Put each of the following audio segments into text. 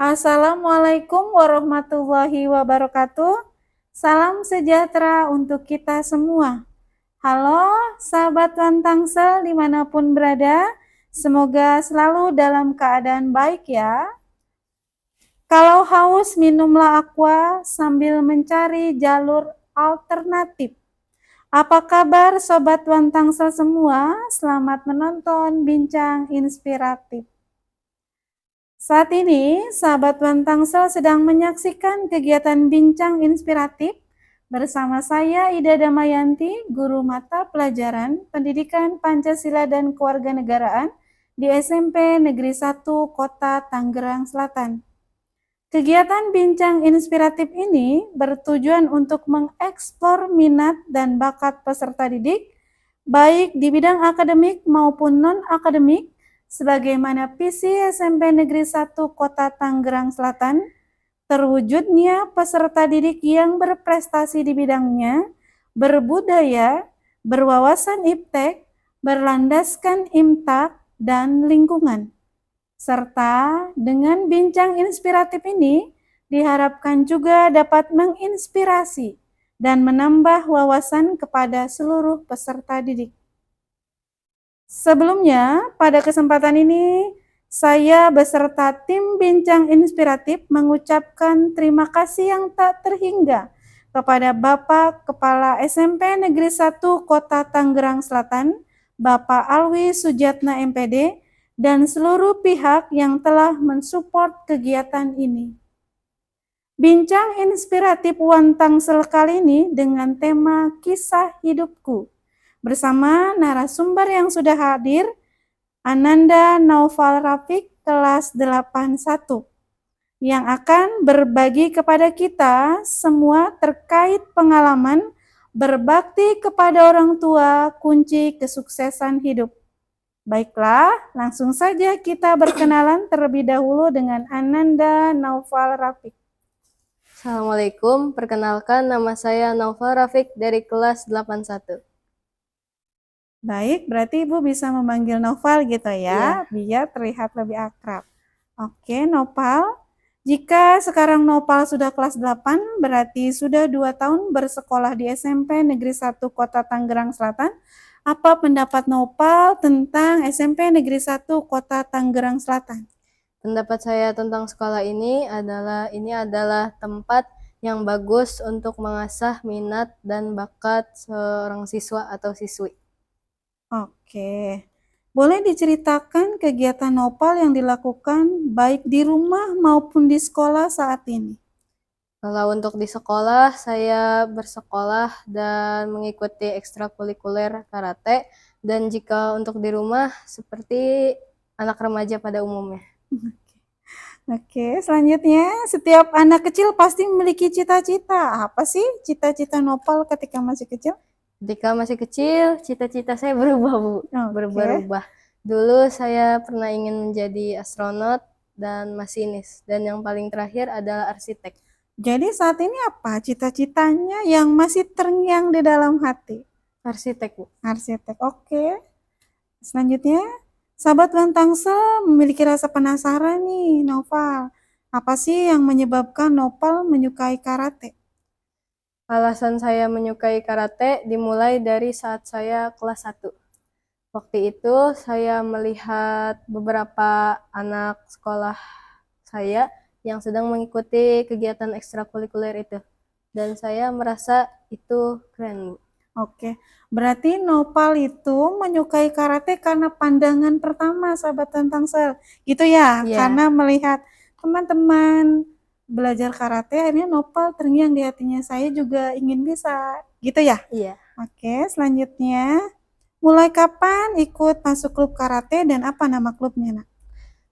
Assalamualaikum warahmatullahi wabarakatuh. Salam sejahtera untuk kita semua. Halo sahabat One Tangsel dimanapun berada, semoga selalu dalam keadaan baik ya. Kalau haus minumlah aqua sambil mencari jalur alternatif. Apa kabar Sobat One Tangsel semua? Selamat menonton bincang inspiratif. Saat ini, sahabat One Tangsel sedang menyaksikan kegiatan bincang inspiratif bersama saya Ida Damayanti, guru mata pelajaran Pendidikan Pancasila dan Kewarganegaraan di SMP Negeri 1 Kota Tangerang Selatan. Kegiatan bincang inspiratif ini bertujuan untuk mengeksplor minat dan bakat peserta didik, baik di bidang akademik maupun non-akademik, sebagaimana visi SMP Negeri 1 Kota Tangerang Selatan, terwujudnya peserta didik yang berprestasi di bidangnya, berbudaya, berwawasan iptek, berlandaskan imtak, dan lingkungan. Serta dengan bincang inspiratif ini, diharapkan juga dapat menginspirasi dan menambah wawasan kepada seluruh peserta didik. Sebelumnya, pada kesempatan ini, saya beserta tim bincang inspiratif mengucapkan terima kasih yang tak terhingga kepada Bapak Kepala SMP Negeri 1 Kota Tangerang Selatan, Bapak Alwi Sujatna MPD, dan seluruh pihak yang telah mensupport kegiatan ini. Bincang inspiratif One Tangsel kali ini dengan tema Kisah Hidupku. Bersama narasumber yang sudah hadir, Ananda Naufal Rafiq kelas 81, yang akan berbagi kepada kita semua terkait pengalaman berbakti kepada orang tua kunci kesuksesan hidup. Baiklah, langsung saja kita berkenalan terlebih dahulu dengan Ananda Naufal Rafiq. Assalamualaikum, perkenalkan nama saya Naufal Rafiq dari kelas 81. Baik, berarti Ibu bisa memanggil Naufal gitu ya, biar terlihat lebih akrab. Oke, Naufal. Jika sekarang Naufal sudah kelas 8, berarti sudah 2 tahun bersekolah di SMP Negeri 1 Kota Tangerang Selatan. Apa pendapat Naufal tentang SMP Negeri 1 Kota Tangerang Selatan? Pendapat saya tentang sekolah ini adalah tempat yang bagus untuk mengasah minat dan bakat seorang siswa atau siswi. Oke, boleh diceritakan kegiatan Naufal yang dilakukan baik di rumah maupun di sekolah saat ini? Kalau untuk di sekolah, saya bersekolah dan mengikuti ekstrakurikuler karate, dan jika untuk di rumah, seperti anak remaja pada umumnya. Oke, selanjutnya, setiap anak kecil pasti memiliki cita-cita. Apa sih cita-cita Naufal ketika masih kecil? Ketika masih kecil, cita-cita saya berubah, Bu. Berubah-ubah. Dulu saya pernah ingin menjadi astronot dan masinis, dan yang paling terakhir adalah arsitek. Jadi saat ini apa cita-citanya yang masih terngiang di dalam hati? Arsitek, Bu. Arsitek, oke. Selanjutnya, sahabat One Tangsel memiliki rasa penasaran nih, Naufal. Apa sih yang menyebabkan Naufal menyukai karate? Alasan saya menyukai karate dimulai dari saat saya kelas 1. Waktu itu saya melihat beberapa anak sekolah saya yang sedang mengikuti kegiatan ekstrakurikuler itu. Dan saya merasa itu keren, Bu. Oke, berarti Naufal itu menyukai karate karena pandangan pertama sahabat One Tangsel. Gitu ya? Iya. Karena melihat teman-teman belajar karate, akhirnya Naufal terngiang di hatinya, saya juga ingin bisa, gitu ya? Iya. Oke, selanjutnya, mulai kapan ikut masuk klub karate dan apa nama klubnya, Nak?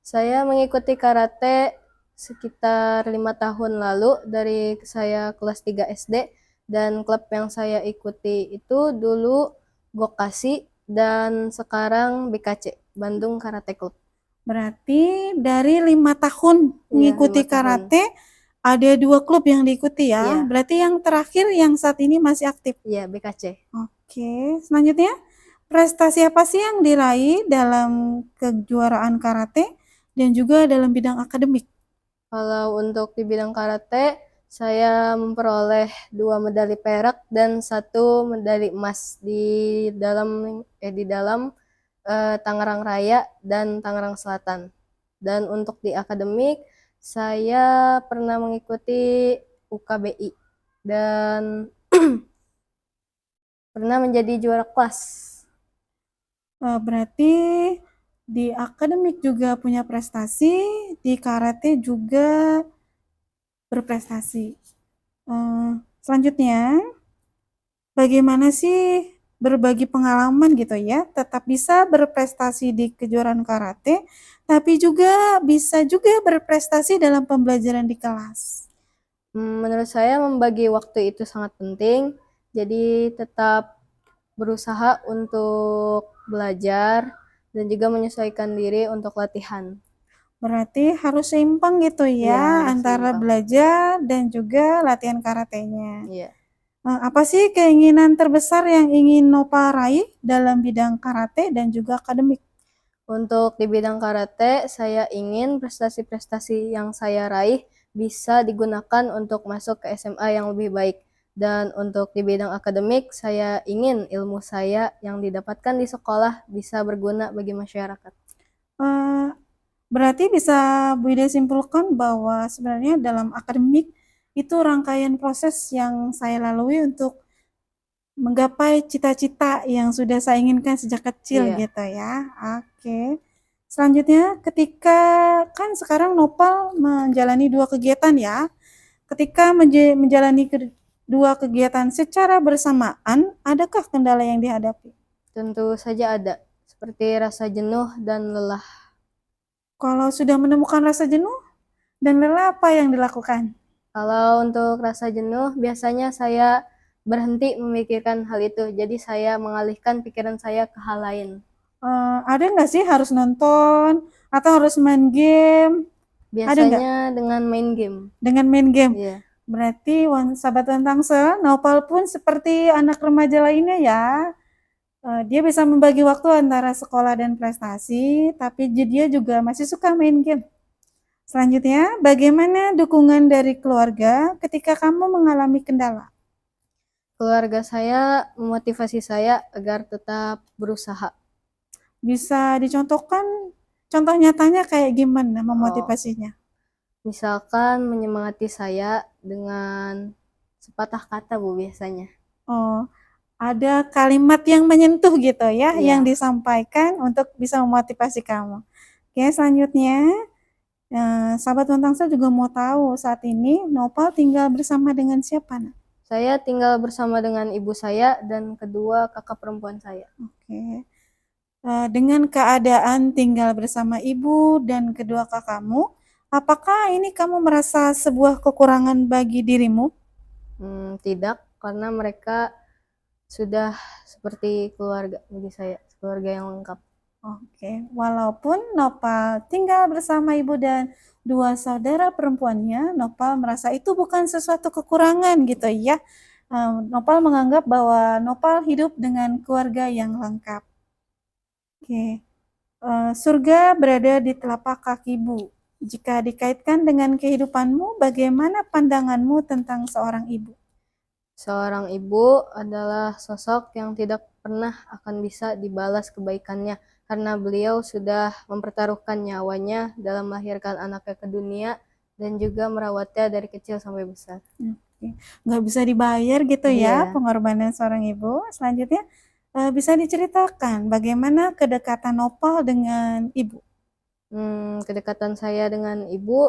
Saya mengikuti karate sekitar 5 tahun lalu dari saya kelas 3 SD, dan klub yang saya ikuti itu dulu Gokasi dan sekarang BKC, Bandung Karate Club. Berarti dari 5 tahun mengikuti 5 tahun. karate, ada 2 klub yang diikuti ya? Iya. Berarti yang terakhir yang saat ini masih aktif? Iya, BKC. Oke, selanjutnya, prestasi apa sih yang diraih dalam kejuaraan karate dan juga dalam bidang akademik? Kalau untuk di bidang karate, saya memperoleh 2 medali perak dan 1 medali emas di dalam Tangerang Raya dan Tangerang Selatan. Dan untuk di akademik, saya pernah mengikuti UKBI dan pernah menjadi juara kelas. Berarti di akademik juga punya prestasi, di karate juga berprestasi. Selanjutnya, bagaimana sih berbagi pengalaman gitu ya, tetap bisa berprestasi di kejuaraan karate, tapi juga bisa juga berprestasi dalam pembelajaran di kelas. Menurut saya membagi waktu itu sangat penting, jadi tetap berusaha untuk belajar dan juga menyesuaikan diri untuk latihan. Berarti harus seimbang gitu Iya, ya harus antara seimbang. belajar dan juga latihan karatenya. Iya. Apa sih keinginan terbesar yang ingin Nopal raih dalam bidang karate dan juga akademik? Untuk di bidang karate, saya ingin prestasi-prestasi yang saya raih bisa digunakan untuk masuk ke SMA yang lebih baik. Dan untuk di bidang akademik, saya ingin ilmu saya yang didapatkan di sekolah bisa berguna bagi masyarakat. Eh, Berarti bisa Bu Ida simpulkan bahwa sebenarnya dalam akademik itu rangkaian proses yang saya lalui untuk menggapai cita-cita yang sudah saya inginkan sejak kecil Iya. gitu ya. Oke. Selanjutnya, ketika kan sekarang Nopal menjalani 2 kegiatan ya. Ketika menjalani kedua kegiatan secara bersamaan, adakah kendala yang dihadapi? Tentu saja ada, seperti rasa jenuh dan lelah. Kalau sudah menemukan rasa jenuh dan lelah, apa yang dilakukan? Kalau untuk rasa jenuh, biasanya saya berhenti memikirkan hal itu, jadi saya mengalihkan pikiran saya ke hal lain. Ada nggak sih harus nonton atau harus main game? Ada nggak? Biasanya dengan main game. Dengan main game. Iya. Berarti sahabat Tangsel, Nopal pun seperti anak remaja lainnya ya. Dia bisa membagi waktu antara sekolah dan prestasi, tapi dia juga masih suka main game. Selanjutnya, bagaimana dukungan dari keluarga ketika kamu mengalami kendala? Keluarga saya memotivasi saya agar tetap berusaha. Bisa dicontohkan contoh nyatanya kayak gimana Oh, memotivasinya? misalkan menyemangati saya dengan sepatah kata, Bu, biasanya. Oh, ada kalimat yang menyentuh gitu ya, Iya. yang disampaikan untuk bisa memotivasi kamu. Oke, selanjutnya, sahabat Tangsel juga mau tahu saat ini Nopal tinggal bersama dengan siapa, Nak? Saya tinggal bersama dengan ibu saya dan kedua kakak perempuan saya. Oke. Dengan keadaan tinggal bersama ibu dan kedua kakakmu, apakah ini kamu merasa sebuah kekurangan bagi dirimu? Tidak, karena mereka sudah seperti keluarga bagi saya, keluarga yang lengkap. Oke, walaupun Nopal tinggal bersama ibu dan dua saudara perempuannya, Nopal merasa itu bukan sesuatu kekurangan gitu ya. Nopal menganggap bahwa Nopal hidup dengan keluarga yang lengkap. Oke, surga berada di telapak kakimu. Jika dikaitkan dengan kehidupanmu, bagaimana pandanganmu tentang seorang ibu? Seorang ibu adalah sosok yang tidak pernah akan bisa dibalas kebaikannya karena beliau sudah mempertaruhkan nyawanya dalam melahirkan anaknya ke dunia dan juga merawatnya dari kecil sampai besar. Oke. Nggak bisa dibayar gitu ya Iya. pengorbanan seorang ibu. Selanjutnya, bisa diceritakan bagaimana kedekatan Nopal dengan ibu? Kedekatan saya dengan ibu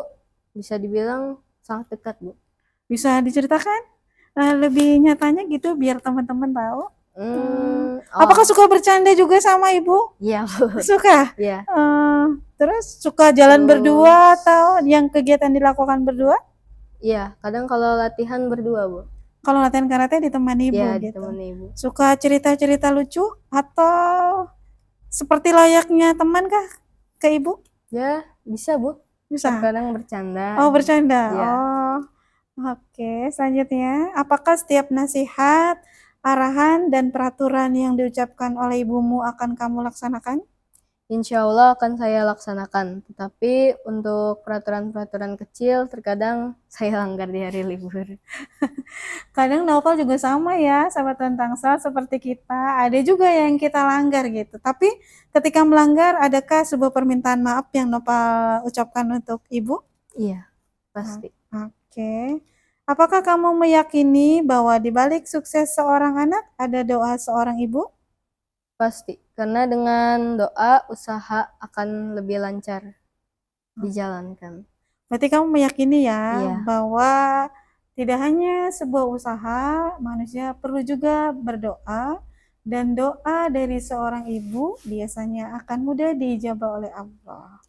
bisa dibilang sangat dekat, Bu. Bisa diceritakan lebih nyatanya gitu biar teman-teman tahu? Apakah suka bercanda juga sama ibu? Iya, Bu. Suka? Iya. Terus suka jalan berdua atau yang kegiatan dilakukan berdua? Iya, kadang kalau latihan berdua, Bu. Kalau latihan karate ditemani ibu Iya, gitu. ditemani ibu. Suka cerita-cerita lucu atau seperti layaknya teman kah ke ibu? Ya, bisa, Bu. Bisa. Kadang bercanda. Oh, bercanda. Iya. Oh. Oke, selanjutnya, apakah setiap nasihat, arahan, dan peraturan yang diucapkan oleh ibumu akan kamu laksanakan? Insya Allah akan saya laksanakan, tetapi untuk peraturan-peraturan kecil terkadang saya langgar di hari libur. Kadang Naufal juga sama ya, sahabat tentang sal seperti kita. Ada juga yang kita langgar gitu. Tapi ketika melanggar, adakah sebuah permintaan maaf yang Naufal ucapkan untuk ibu? Iya, pasti. Oke. Apakah kamu meyakini bahwa di balik sukses seorang anak ada doa seorang ibu? Pasti, karena dengan doa usaha akan lebih lancar dijalankan. Berarti kamu meyakini ya Iya. bahwa tidak hanya sebuah usaha, manusia perlu juga berdoa dan doa dari seorang ibu biasanya akan mudah diijabah oleh Allah.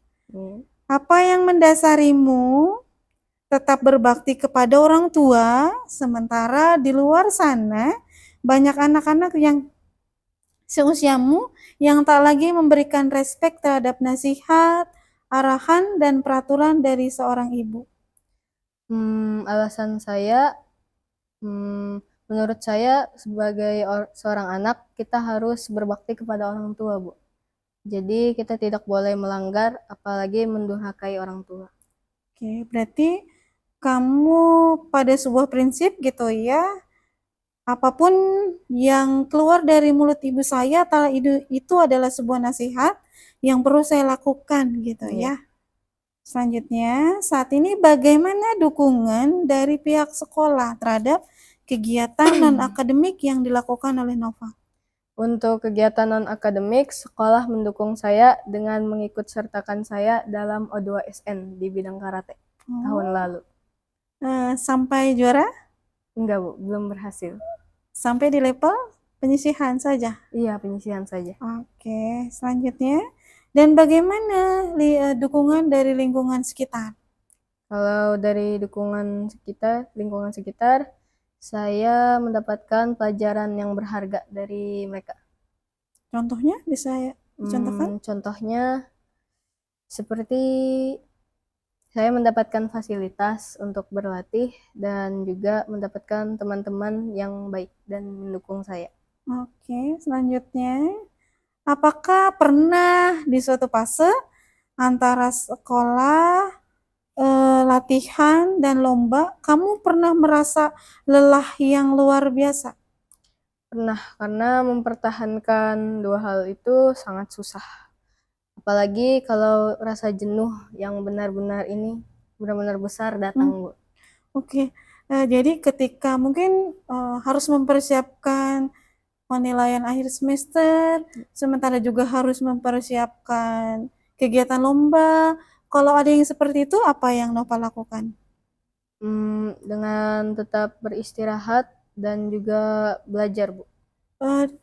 Apa yang mendasarimu tetap berbakti kepada orang tua, sementara di luar sana banyak anak-anak yang seusiamu yang tak lagi memberikan respek terhadap nasihat, arahan, dan peraturan dari seorang ibu? Alasan saya, menurut saya sebagai seorang anak, kita harus berbakti kepada orang tua, Bu. Jadi kita tidak boleh melanggar, apalagi mendurhakai orang tua. Oke, berarti kamu pada sebuah prinsip gitu ya, apapun yang keluar dari mulut ibu saya itu adalah sebuah nasihat yang perlu saya lakukan gitu Iya. ya. Selanjutnya, saat ini bagaimana dukungan dari pihak sekolah terhadap kegiatan non-akademik yang dilakukan oleh Nova? Untuk kegiatan non-akademik, sekolah mendukung saya dengan mengikut sertakan saya dalam O2SN di bidang karate tahun lalu. Sampai juara? Enggak, Bu, belum berhasil. Sampai di level penyisihan saja? Iya, penyisihan saja. Oke, selanjutnya. Dan bagaimana dukungan dari lingkungan sekitar? Kalau dari lingkungan sekitar, saya mendapatkan pelajaran yang berharga dari mereka. Contohnya bisa dicontohkan? Contohnya seperti saya mendapatkan fasilitas untuk berlatih dan juga mendapatkan teman-teman yang baik dan mendukung saya. Oke, selanjutnya. Apakah pernah di suatu fase antara sekolah, latihan, dan lomba, kamu pernah merasa lelah yang luar biasa? Pernah, karena mempertahankan dua hal itu sangat susah. Apalagi kalau rasa jenuh yang benar-benar besar datang, Bu. Oke, jadi ketika mungkin harus mempersiapkan penilaian akhir semester, sementara juga harus mempersiapkan kegiatan lomba. Kalau ada yang seperti itu, apa yang Nova lakukan? Dengan tetap beristirahat dan juga belajar, Bu.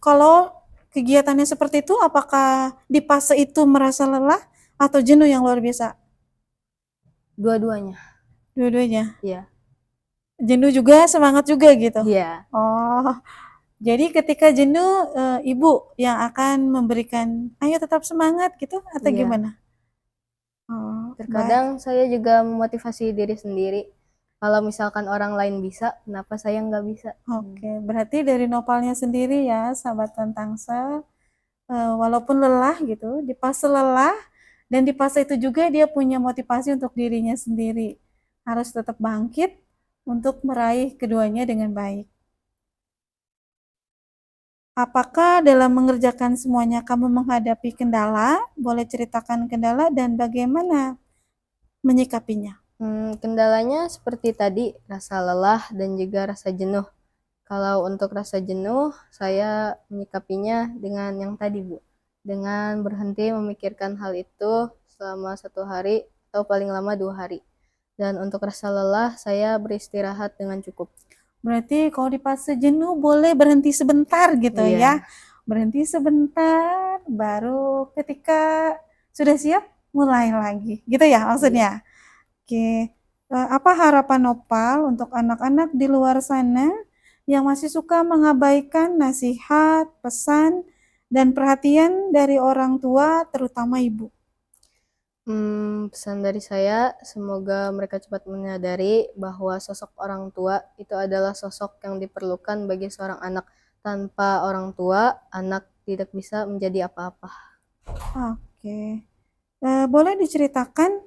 Kalau kegiatannya seperti itu, apakah di fase itu merasa lelah atau jenuh yang luar biasa? Dua-duanya. Dua-duanya? Iya. Jenuh juga, semangat juga gitu? Iya. Oh, jadi ketika jenuh, ibu yang akan memberikan, ayo tetap semangat gitu atau Iya. gimana? Oh, Terkadang saya juga memotivasi diri sendiri. Kalau misalkan orang lain bisa, kenapa saya nggak bisa? Oke, berarti dari Nopalnya sendiri ya, sahabat Tantangsa, walaupun lelah gitu, di fase lelah, dan di fase itu juga dia punya motivasi untuk dirinya sendiri. Harus tetap bangkit untuk meraih keduanya dengan baik. Apakah dalam mengerjakan semuanya kamu menghadapi kendala? Boleh ceritakan kendala dan bagaimana menyikapinya? Kendalanya seperti tadi, rasa lelah dan juga rasa jenuh. Kalau untuk rasa jenuh, saya menyikapinya dengan yang tadi, Bu. Dengan berhenti memikirkan hal itu selama 1 hari atau paling lama 2 hari. Dan untuk rasa lelah, saya beristirahat dengan cukup. Berarti kalau di fase jenuh boleh berhenti sebentar gitu Iya. ya. Berhenti sebentar, baru ketika sudah siap mulai lagi. Gitu ya maksudnya? Oke. Apa harapan Nopal untuk anak-anak di luar sana yang masih suka mengabaikan nasihat, pesan, dan perhatian dari orang tua, terutama ibu? Pesan dari saya, semoga mereka cepat menyadari bahwa sosok orang tua itu adalah sosok yang diperlukan bagi seorang anak. Tanpa orang tua, anak tidak bisa menjadi apa-apa. Oke. Boleh diceritakan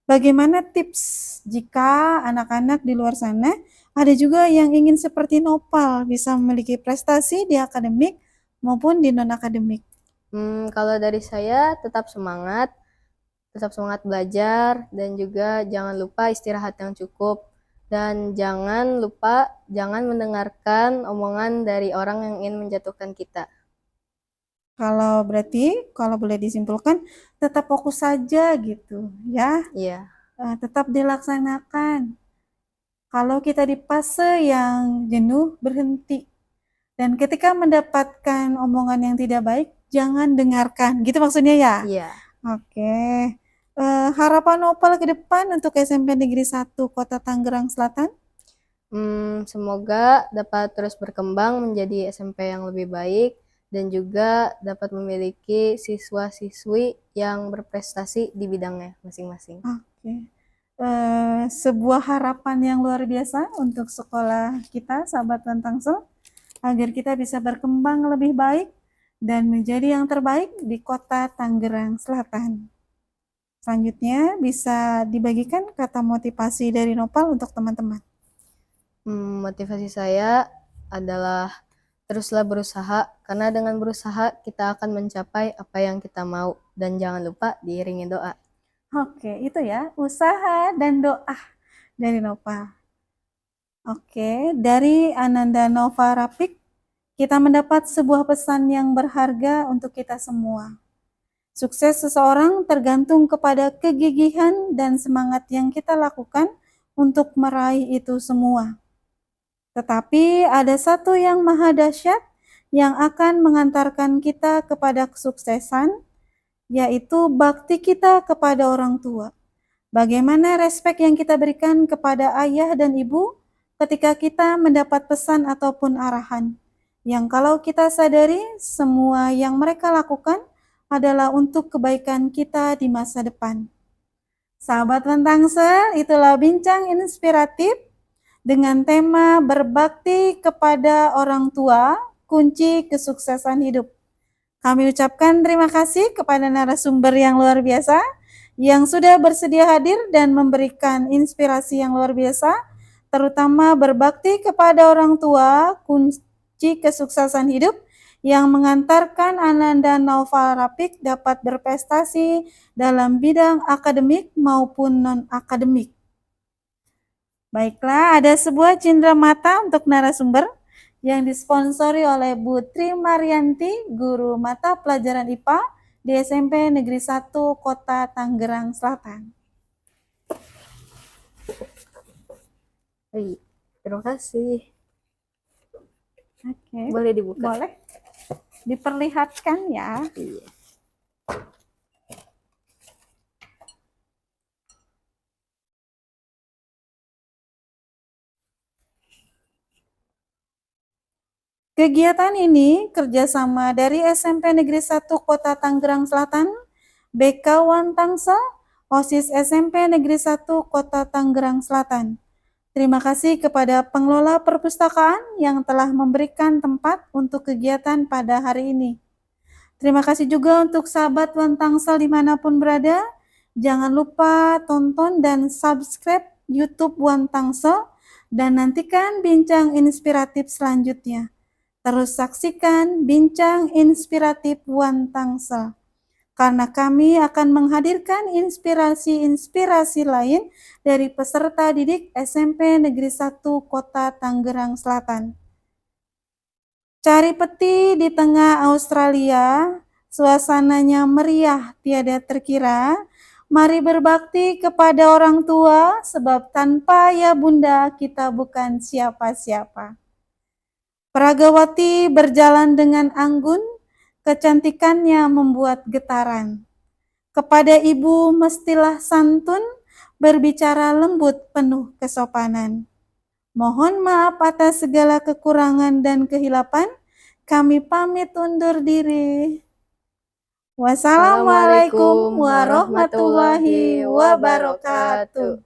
bagaimana tips jika anak-anak di luar sana ada juga yang ingin seperti Nopal bisa memiliki prestasi di akademik maupun di non-akademik? Kalau dari saya tetap semangat belajar, dan juga jangan lupa istirahat yang cukup. Dan jangan mendengarkan omongan dari orang yang ingin menjatuhkan kita. Kalau berarti kalau boleh disimpulkan tetap fokus saja gitu ya, Iya, tetap dilaksanakan. Kalau kita di fase yang jenuh, berhenti. Dan ketika mendapatkan omongan yang tidak baik, jangan dengarkan. Gitu maksudnya ya? iya. Oke. Harapan Nopal ke depan untuk SMP Negeri 1 Kota Tangerang Selatan? Semoga dapat terus berkembang menjadi SMP yang lebih baik, dan juga dapat memiliki siswa-siswi yang berprestasi di bidangnya masing-masing. Oke. Sebuah harapan yang luar biasa untuk sekolah kita, sahabat Tuan Tangsel, agar kita bisa berkembang lebih baik dan menjadi yang terbaik di Kota Tangerang Selatan. Selanjutnya bisa dibagikan kata motivasi dari Nopal untuk teman-teman. Motivasi saya adalah teruslah berusaha, karena dengan berusaha kita akan mencapai apa yang kita mau, dan jangan lupa diiringi doa. Oke, itu ya, usaha dan doa dari Nopal. Oke, dari Ananda Nova Rapik, kita mendapat sebuah pesan yang berharga untuk kita semua. Sukses seseorang tergantung kepada kegigihan dan semangat yang kita lakukan untuk meraih itu semua. Tetapi ada satu yang maha dahsyat yang akan mengantarkan kita kepada kesuksesan, yaitu bakti kita kepada orang tua. Bagaimana respek yang kita berikan kepada ayah dan ibu ketika kita mendapat pesan ataupun arahan, yang kalau kita sadari semua yang mereka lakukan adalah untuk kebaikan kita di masa depan. Sahabat Tangsel, itulah bincang inspiratif dengan tema berbakti kepada orang tua, kunci kesuksesan hidup. Kami ucapkan terima kasih kepada narasumber yang luar biasa yang sudah bersedia hadir dan memberikan inspirasi yang luar biasa, terutama berbakti kepada orang tua, kunci kesuksesan hidup, yang mengantarkan Ananda Nova Rapik dapat berprestasi dalam bidang akademik maupun non-akademik. Baiklah, ada sebuah cindera mata untuk narasumber yang disponsori oleh Bu Tri Marianti, guru mata pelajaran IPA di SMP Negeri 1 Kota Tangerang Selatan. Terima kasih. Oke. Boleh dibuka? Boleh. Diperlihatkan ya. Iya. Kegiatan ini kerjasama dari SMP Negeri 1 Kota Tangerang Selatan, BK Wan Tangsel, OSIS SMP Negeri 1 Kota Tangerang Selatan. Terima kasih kepada pengelola perpustakaan yang telah memberikan tempat untuk kegiatan pada hari ini. Terima kasih juga untuk sahabat Wan Tangsel dimanapun berada. Jangan lupa tonton dan subscribe YouTube Wan Tangsel dan nantikan bincang inspiratif selanjutnya. Terus saksikan bincang inspiratif Wan Tangsel, karena kami akan menghadirkan inspirasi-inspirasi lain dari peserta didik SMP Negeri 1 Kota Tangerang Selatan. Cari peti di tengah Australia, suasananya meriah tiada terkira. Mari berbakti kepada orang tua, sebab tanpa ya bunda kita bukan siapa-siapa. Pragawati berjalan dengan anggun, kecantikannya membuat getaran. Kepada ibu mestilah santun, berbicara lembut penuh kesopanan. Mohon maaf atas segala kekurangan dan kehilapan, kami pamit undur diri. Wassalamualaikum warahmatullahi wabarakatuh.